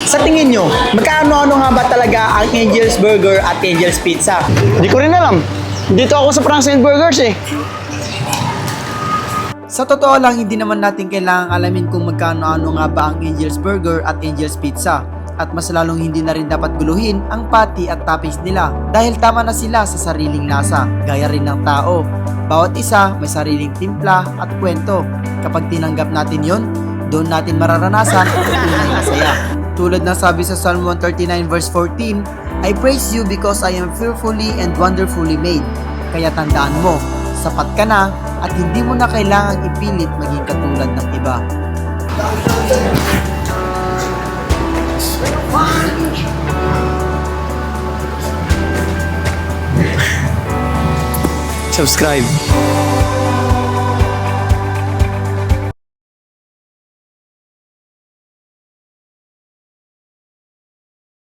Sa tingin nyo, magkano-ano nga ba talaga ang Angel's Burger at Angel's Pizza? Hindi ko rin alam. Dito ako sa Franks and Burgers eh. Sa totoo lang, hindi naman natin kailangang alamin kung magkano-ano nga ba ang Angel's Burger at Angel's Pizza. At mas lalong hindi na rin dapat guluhin ang patty at toppings nila dahil tama na sila sa sariling lasa, gaya rin ng tao. Bawat isa may sariling timpla at kwento. Kapag tinanggap natin yon, doon natin mararanasan ang tunay na saya. Tulad ng sabi sa Psalm 139 verse 14, I praise you because I am fearfully and wonderfully made. Kaya tandaan mo, sapat ka na at hindi mo na kailangang ipilit maging katulad ng iba. Subscribe.